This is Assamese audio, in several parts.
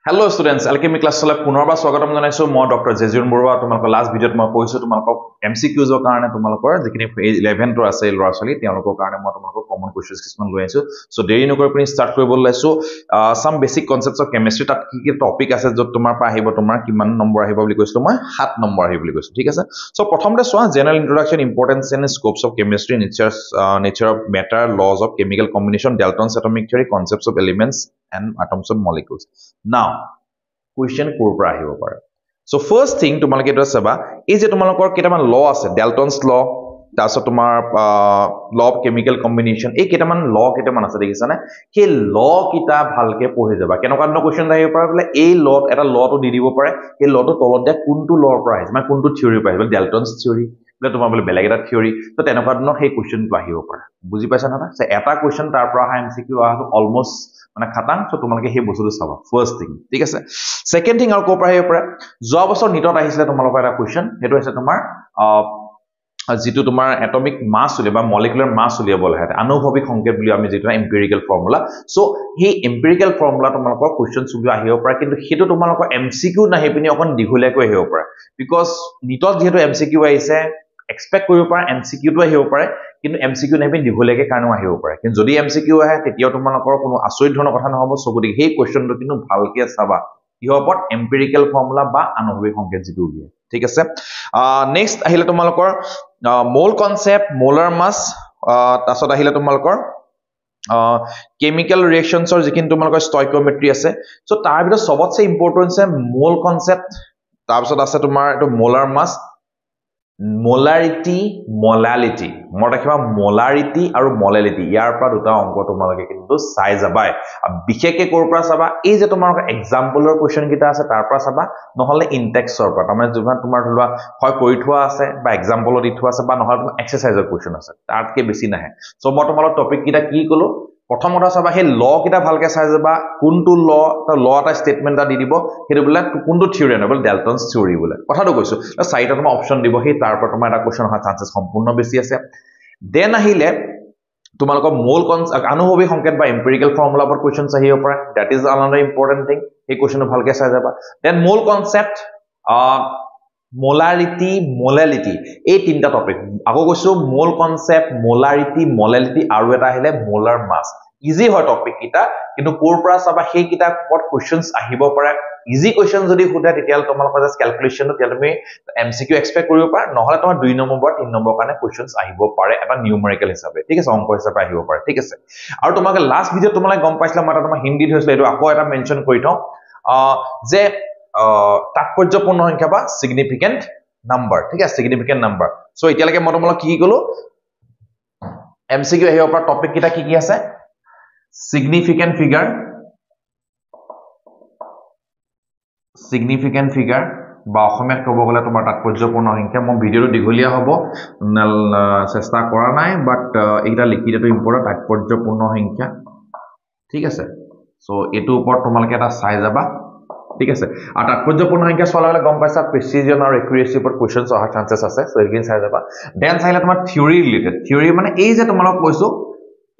Hello students, alchemy class চলে পুনৰবাৰ স্বাগতম জনাইছো মই ডক্টৰ জেজিউন বৰুৱা তোমালোকৰ লাষ্ট ভিডিঅত মই কৈছো তোমালোকক এমসিকিউজৰ কাৰণে তোমালোকৰ যিখিনি 11 ৰ আছে ল'ৰা ছোৱালী তেওঁলোকৰ কাৰণে মই তোমালোকক কমন কোৱেশ্চনছ কিছুমান লৈ আইছো সো দেৰি নকৰি আপুনি ষ্টাৰ্ট কৰিবলৈ লৈছো সাম বেসিক কনসেপ্টছ অফ কেমিষ্ট্ৰি তাত কি কি টপিক আছে যত তোমাৰ পৰা আহিব তোমাৰ কিমান নম্বৰ আহিব বুলি কৈছিলো মই 7 নম্বৰ আহিব বুলি কৈছো ঠিক আছে সো প্ৰথমতে চোৱা general introduction importance and scopes of chemistry nature of matter laws of chemical combination Dalton's atomic theory concepts of elements and atoms of molecules now question কৰ পৰা আহিব পাৰে সো ফাৰ্স্ট থিং তোমালোকে এটা চাবা এই যে তোমালোকৰ কেটামান ল আছে ডাল্টনছ ল তাৰছত তোমাৰ ল অফ কেমিকেল কম্বিনেশন এই কেটামান ল কেটামান আছে দেখিছানে সেই ল কিটা ভালকে পঢ়ি যাবা কেনেকুৱা ধৰণৰ কোৱেশ্চন আহিব পাৰে বলে এই ল এটা লটো দি দিব পাৰে এই লটো তলত দিয়া কোনটো লৰ পৰা আহিছে মানে কোনটো থিওৰি পৰা আহিছে ডাল্টনছ থিওৰি বলে তোমাৰ বলে বেলেগ এটা থিওৰি তো তেনেকুৱা ধৰণৰ সেই কোৱেশ্চনটো আহিব পাৰে বুজি পাইছা না সে এটা কোৱেশ্চন তাৰ পৰা আহা এমসিকিউ আহাটো অলমোস্ট মানে খাটাং সো তোমালোকে সেই বস্তুটো চাবা ফাৰ্স্ট থিং ঠিক আছে সেকেন্ড থিং আৰু কোপৰা আহিব পাৰে যোৱা বছৰ নিটত আহিছিলে তোমালোকৰ এটা কোৱেশ্চন হেতু আছে তোমাৰ যেটো তোমাৰ এটমিক মাস উলিয়া বা মলিকুলাৰ মাস উলিয়াব লাগে আনুভৱিক সংকেত বুলি আমি যেটো এম্পিৰিকেল ফৰ্মুলা সো এই এম্পিৰিকেল ফৰ্মুলা তোমালোকৰ কোৱেশ্চন সুবি আহিব পাৰে কিন্তু হেতু তোমালোকৰ এমসিকিউ নাহি পিনি অকন দিঘলীয়াকৈ আহিব পাৰে বিকজ নিটত যেটো এমসিকিউ আহিছে এক্সপেক্ট কৰিব পাৰা এমসিকিউ টো আহিব পাৰে কিন্তু এমসিকিউ নাহি পিনি দিঘলীয়াকৈ কাৰণেও আহিব পাৰে কিন্তু যদি এমসিকিউ আহে তেতিয়াও তোমালোকৰ কোনো আচৰিত ধৰণৰ কথা নহব সো গতি সেই কোৱেশ্চনটো কিন্তু ভালকে চাবা ইহৰ ওপৰত এম্পিৰিকেল ফৰ্মুলা বা আনুভৱিক সংকেত যেটো উলিয়ায় ঠিক আছে নেক্সট আহিলে তোমালোকৰ মোল কনসেপ্ট মোলাৰ মাস তাছত আহিলে তোমালোকৰ কেমিক্যাল ৰিঅ্যাকশনছৰ যিকিন তোমালোকৰ স্টয়কিওমেট্ৰি আছে সো তাৰ ভিতৰত সবতছে ইম্পৰ্টেন্ট আছে মোল কনসেপ্ট তাৰপিছত আছে তোমাৰ এটো মোলাৰ মাস মোলাৰিটি মোলালিটি মই দেখিবা মোলাৰিটি আৰু মোলালিটি ইয়াৰ পৰা দুটা অংক তোমালোকে কিন্তু চাই যাবাই বিশেষকে কৰ পৰা চাবা এই যে তোমালোকৰ এক্সাম্পলৰ কোৱেশ্চন কিটা আছে তাৰ পৰা চাবা নহলে ইনটেক্সৰ পৰা মানে যুৱা তোমাৰ ধৰবা হয় কৰি থোৱা আছে বা এক্সাম্পলত দি থোৱা আছে বা নহলে তোমাৰ এক্সাৰসাইজৰ কোৱেশ্চন আছে তাতকে বেছি নাহে সো মই তোমালোকৰ টপিক কিটা কি কলো প্ৰথম কথা চাবা হে ল কিটা ভালকে চাই যাবা কোনটো ল এটা স্টেটমেন্ট এটা দি দিব হেতু বলে কোনটো থিওৰি আনবল ডাল্টনছ থিওৰি বলে কথাটো কৈছো চাৰিটা তোমাৰ অপচন দিব হে তাৰ পৰা তোমাৰ এটা কোৱেশ্চন অহা চান্সেস সম্পূৰ্ণ বেছি আছে দেন আহিলে তোমালোকৰ মোল আনুভৱিক সংকেত বা এম্পিৰিকেল ফৰ্মুলা ওপৰত কোৱেশ্চনছ আহিব পাৰে that is another important thing এই কোৱেশ্চনটো ভালকে চাই যাবা দেন মোল কনসেপ্ট মোলাৰিটি মোলালিটি এই তিনটা টপিক আকৌ কৈছো মোল কনসেপ্ট মোলাৰিটি মোলালিটি আৰু এটা আহিলে মোলাৰ মাস ইজি হয় টপিক কিটা কিন্তু কোৰ পৰা চাবা সেই কিটা ওপৰত কোৱেশ্চনছ আহিব পাৰে ইজি কোৱেশ্চন যদি খুদা তেতিয়াল তোমালোকৰ জাস্ট ক্যালকুলেশন তেতিয়া তুমি এমসিকিউ এক্সপেক্ট কৰিব পাৰা নহলে তোমাৰ 2 নম্বৰ বা 3 নম্বৰ কাৰণে কোৱেশ্চনছ আহিব পাৰে এটা নিউমেৰিকেল হিচাপে ঠিক আছে অংক হিচাপে আহিব পাৰে ঠিক আছে আৰু তোমাক লাষ্ট ভিডিঅ তোমালোকে গম পাইছিলা মই তোমাৰ হিন্দীত হৈছিল এটো আকৌ এটা মেনশন কৰি থওঁ যে তাৎপৰ্যপূৰ্ণ সংখ্যা বা সিগনিফিকেন্ট নাম্বাৰ ঠিক আছে সিগনিফিকেন্ট নাম্বাৰ সো এতিয়ালৈকে মই তোমালোক কি কলো এমসিকিউ আহিব পৰা টপিক কিটা কি আছে significant figure বা অসমীয়াত ক'ব গলে তোমাৰ তাৎপৰ্যপূৰ্ণ সংখ্যা মই ভিডিওটো দিঘলীয়া হ'ব চেষ্টা কৰা নাই বাট এইটা লিখি দিটো ইম্পৰ্টেন্ট তাৎপৰ্যপূৰ্ণ সংখ্যা ঠিক আছে সো এটো ওপৰত তোমালোকে এটা চাই যাবা ঠিক আছে আৰু তাৎপৰ্যপূৰ্ণ সংখ্যা চলালে গম পাইছা প্ৰিচিজন আৰু একুৰেসি ওপৰত কোৱেশ্চনছ অহা চান্সেস আছে সো এইখিনি চাই যাবা দেন চাইলে তোমাৰ থিওৰি ৰিলেটেড থিওৰি মানে এই যে তোমালোক কৈছো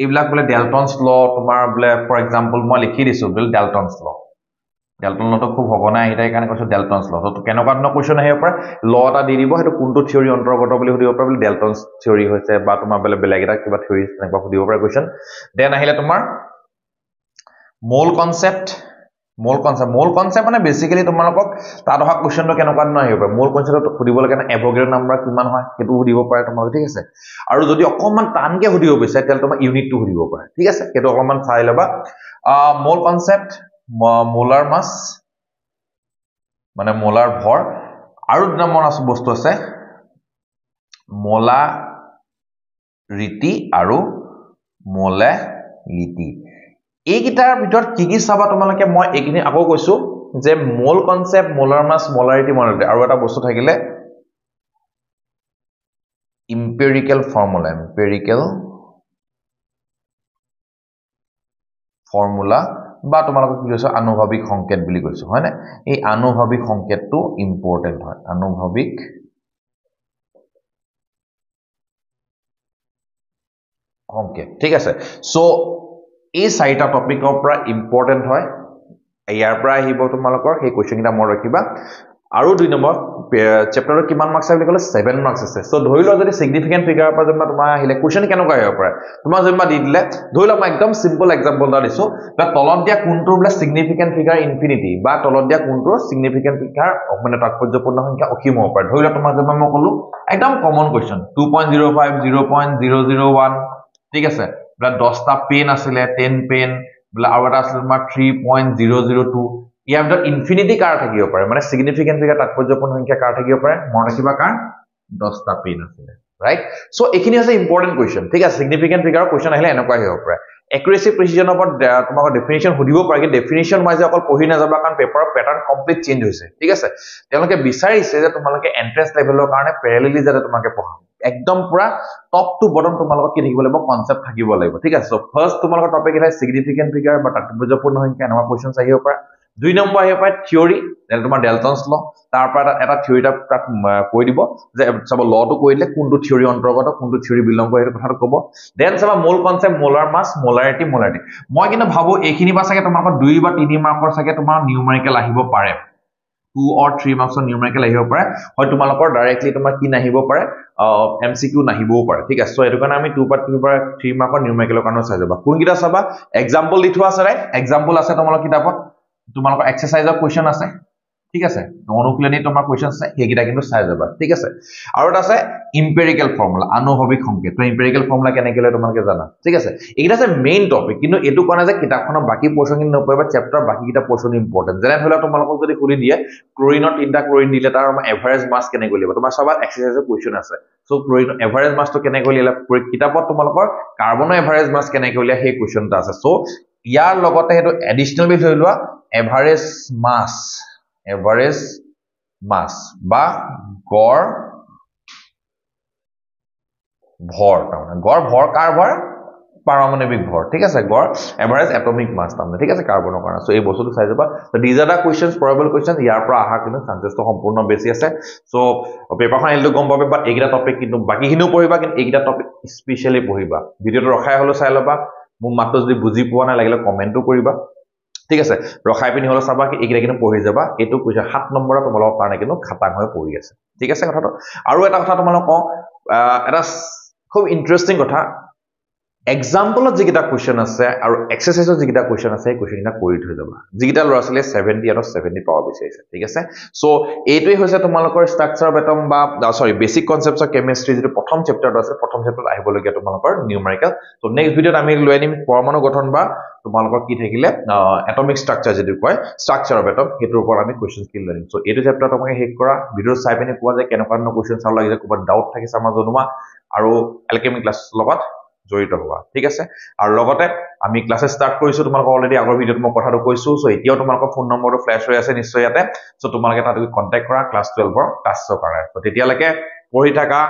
এইবিলাক বলে ডাল্টনছ ল তোমাৰ বলে ফৰ এক্সাম্পল মই লিখি দিছো বলে ডাল্টনছ ল তো খুব হবনা এটাই কাৰণে কৈছো ডাল্টনছ ল তো কেনেকুৱা ধৰণৰ কোৱেশ্চন আহিব পাৰে ল এটা দি দিব হেতু কোনটো থিওৰি অন্তৰ্গত বুলি সুধিব পাৰে বলে ডাল্টনছ থিওৰি হৈছে বা তোমাৰ বলে বেলেগ এটা কিবা থিওৰি তেনেকুৱা সুধিব পাৰে কোৱেশ্চন দেন আহিলে তোমাৰ মোল কনসেপ্ট মানে বেসিক্যালি তোমালোকক তাত অহা কোৱেশ্চনটো কেনেকুৱা ধৰণৰ আহিব পাৰে মোল কনসেপ্টত সুধিব লাগে না এভোগাড্ৰ নাম্বাৰ কিমান হয় হেতু সুধিব পাৰে তোমালোক ঠিক আছে আৰু যদি অকমান টানকে সুধিব বিচাৰে তেল তোমাৰ ইউনিটটো সুধিব পাৰে ঠিক আছে হেতু অকমান চাই লবা মোল কনসেপ্ট মোলাৰ মাস মানে মোলাৰ ভৰ আৰু দুটা মন আছে বস্তু আছে মোলাৰিটি আৰু মোলালিটি এই গিটাৰ ভিতৰত কি কি চাবা তোমালোকে মই এইখিনি আকৌ কৈছো যে মোল কনসেপ্ট মোলাৰ মাস মোলাৰিটি মোলালিটি আৰু এটা বস্তু থাকিলে এম্পিৰিকেল ফৰ্মুলা বা তোমালোকক কি কৈছো আনুভৱিক সংকেত বুলি কৈছো হয় না এই আনুভৱিক সংকেতটো ইম্পৰ্টেন্ট হয় আনুভৱিক সংকেত ঠিক আছে সো এই চাৰিটা টপিকৰ পৰা ইম্পৰ্টেন্ট হয় ইয়াৰ পৰা আহিব তোমালোকৰ সেই কোৱেশ্চন কিটা মনত ৰাখিবা আৰু 2 নম্বৰ চেপ্টাৰৰ কিমান মাৰ্কছ আছে বুলি ক'লে 7 মাৰ্কছ আছে সো ধৰি লোৱা যদি সিগনিফিকেন্ট ফিগাৰৰ পৰা যেনিবা তোমাৰ আহিলে কোৱেশ্চন কেনেকুৱা আহিব পাৰে তোমাৰ যেনিবা দি দিলে ধৰি লোৱা মই একদম সিম্পল এক্সাম্পল এটা দিছো বা তলত দিয়া কোনটো বোলে সিগনিফিকেন্ট ফিগাৰ ইনফিনিটি বা তলত দিয়া কোনটো সিগনিফিকেন্ট ফিগাৰ মানে তাৎপৰ্যপূৰ্ণ সংখ্যা অসীম হ'ব পাৰে ধৰি লোৱা তোমাৰ যেনিবা মই ক'লো একদম কমন কোৱেশ্চন 2.05 0.001 ঠিক আছে বোলে 10টা পেন আছিলে 10 পেন বোলে আৰু এটা আছিল তোমাৰ 3.002 ইয়াৰ ভিতৰত ইনফিনিটি কাৰ থাকিব পাৰে মানে সিগনিফিকেন্ট ফিগাৰ তাৎপৰ্যপূৰ্ণ সংখ্যা কাৰ থাকিব পাৰে মনত ৰাখিবা কাৰ 10টা পেন আছিলে ৰাইট সো এইখিনি আছে ইম্পৰ্টেন্ট কোৱেশ্চন ঠিক আছে সিগনিফিকেন্ট ফিগাৰৰ কোৱেশ্চন আহিলে এনেকুৱা আহিব পাৰে একুৰেসি প্ৰিচিজন ওপৰত তোমাক ডেফিনিশন সুধিব পাৰে কি ডেফিনিশন ওয়াইজ অকল পঢ়ি নাযাবা কাৰণ পেপাৰৰ প্যাটাৰ্ন কমপ্লিট চেঞ্জ হৈছে ঠিক আছে তেওঁলোকে বিচাৰিছে যে তোমালোকে এন্ট্ৰেন্স লেভেলৰ কাৰণে প্যাৰালেলি যাতে তোমাকে পঢ়া একদম পুৰা টপ টু বটম তোমালোকৰ কি থাকিব লাগিব কনসেপ্ট থাকিব লাগিব ঠিক আছে সো ফাৰ্স্ট তোমালোকৰ টপিক এটা সিগনিফিকেন্ট ফিগাৰ বা তাৎপৰ্যপূৰ্ণ সংখ্যা এনেকুৱা কোৱেশ্চনছ আহিব পাৰে 2 নম্বৰ আহিব পাৰে থিওৰি তোমাৰ ডেলটনছ ল তাৰ পৰা এটা থিওৰি তাত কৈ দিব যে সব লটো কৈ দিলে কোনটো থিওৰি অন্তৰ্গত কোনটো থিওৰি বিলং কৰে এটা কথাটো ক'ব দেন সব মূল কনসেপ্ট মোলাৰ মাস মোলাৰিটি মই কিন্তু ভাবো এইখিনি বা চাগে তোমালোকৰ 2 বা 3 মাৰ্কৰ চাগে তোমাৰ নিউমেৰিকেল আহিব পাৰে 2 or 3 marks on numerical আহিব পাৰে হয় তোমালোকৰ ডাইৰেক্টলি তোমাৰ কি নাহিব পাৰে এমসিকিউ নাহিবও পাৰে ঠিক আছে সো এটো কাৰণে আমি 2 বা 3 মাৰ্কৰ নিউমেৰিকেলৰ কাৰণে চাই যাবা কোন কিটা চাবা এক্সাম্পল দি থোৱা আছে ৰাইট এক্সাম্পল আছে তোমালোকৰ কিতাপত তোমালোকৰ এক্সাৰসাইজৰ কোৱেশ্চন আছে ঠিক আছে অনুকূলনী তোমাৰ কোৱেশ্চন আছে হেগিটা কিন্তু চাই যাবা ঠিক আছে আৰু এটা আছে এম্পিৰিক্যাল ফৰ্মুলা আনুভৱিক সংকেত তো এম্পিৰিক্যাল ফৰ্মুলা কেনেকৈ লয় তোমালোকে জানা ঠিক আছে এইটা আছে মেইন টপিক কিন্তু এটো কোৱা যে কিতাপখনৰ বাকি পোৰশন কিন্তু নপৰিবা চেপ্টাৰ বাকি কিটা পোৰশন ইম্পৰ্টেন্ট যেনে ধৰিলা তোমালোকক যদি খুলি দিয়ে ক্লোৰিনৰ 3টা ক্লোৰিন দিলে তাৰ এভাৰেজ মাস কেনেকৈ লিবা তোমাৰ সবাত এক্সাৰসাইজৰ কোৱেশ্চন আছে সো ক্লোৰিন এভাৰেজ মাসটো কেনেকৈ লিলা কিতাপত তোমালোকৰ কাৰ্বনৰ এভাৰেজ মাস কেনেকৈ লিয়া সেই কোৱেশ্চনটা আছে সো ইয়াৰ লগতে হেতু এডিশনাল বি ধৰি লোৱা এভাৰেজ মাস বা গড় ভৰ তাৰমানে গড় ভৰ কাৰ ভৰ পাৰমাণবিক ভৰ ঠিক আছে গড় এভাৰেজ এটমিক মাস তাৰমানে ঠিক আছে কাৰ্বনৰ কাৰণে সো এই বস্তুটো চাই যাবা so these are the questions probable question ইয়াৰ পৰা আহা কিন্তু চান্সেছটো সম্পূৰ্ণ বেছি আছে সো পেপাৰখন এলটো গম পাবে বাট এইগিটা টপিক কিন্তু বাকিখিনিও পঢ়িবা কিন্তু এইগিটা টপিক স্পেশালি পঢ়িবা ভিডিওটো ৰখাই হলো চাই লবা মোৰ মাতটো যদি বুজি পোৱা নাই লাগিলে কমেন্টও কৰিবা ঠিক আছে ৰখাই পিনি হলো চাবা কি এইগিটা কিন্তু পঢ়ি যাবা এটো কৈছে 7 নম্বৰ তোমালোকৰ কাৰণে কিন্তু খাটাং হৈ পঢ়ি আছে ঠিক আছে কথাটো আৰু এটা কথা তোমালোক এটা খুব ইন্টাৰেস্টিং কথা এক্সাম্পলত যিকিটা কোৱেশ্চন আছে আৰু এক্সাৰসাইজত যিকিটা কোৱেশ্চন আছে এই কোৱেশ্চনটা কৰি থৈ যাবা যিকিটা লৰাছলে 70 আৰু 70 পাৱাৰ বিচাৰিছে ঠিক আছে সো এইটোই হৈছে তোমালোকৰ ষ্ট্ৰাকচাৰ অফ এটম বা সৰি বেসিক কনসেপ্টছ অফ কেমিষ্ট্ৰি যেটো প্ৰথম চেপ্টাৰটো আছে প্ৰথম চেপ্টাৰত আহিব লগিয়া তোমালোকৰ নিউমেৰিকেল সো নেক্সট ভিডিওত আমি লৈ আনিম পৰমাণু গঠন বা তোমালোকৰ কি থাকিলে এটমিক ষ্ট্ৰাকচাৰ যেটো কয় ষ্ট্ৰাকচাৰ অফ এটম হেতুৰ ওপৰত আমি কোৱেশ্চন স্কিল লৈ আনিম সো এইটো চেপ্টাৰ তোমাকে হেক কৰা ভিডিও চাই পিনি পোৱা যায় কেনেকুৱা ধৰণৰ কোৱেশ্চন চাও লাগিলে ক'ৰবাত ডাউট থাকিছে আমাৰ জনোৱা আৰু এলকেমি ক্লাছ লগত জড়িত হোৱা ঠিক আছে আৰু লগতে আমি ক্লাছ ষ্টাৰ্ট কৰিছো তোমালোক অলৰেডি আগৰ ভিডিওত মই কথাটো কৈছো সো এতিয়াও তোমালোকৰ ফোন নম্বৰটো ফ্ল্যাশ হৈ আছে নিশ্চয় ইয়াতে সো তোমালোকে তাত কন্টাক্ট কৰা ক্লাছ 12 ৰ ক্লাছৰ কাৰণে সো তেতিয়ালৈকে পঢ়ি থাকা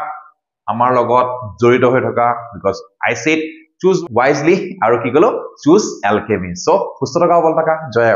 আমাৰ লগত জড়িত হৈ থকা বিকজ আই সেড চুজ ৱাইজলি আৰু কি কলো চুজ এলকেমি সো সুস্থ থকা বল থকা জয়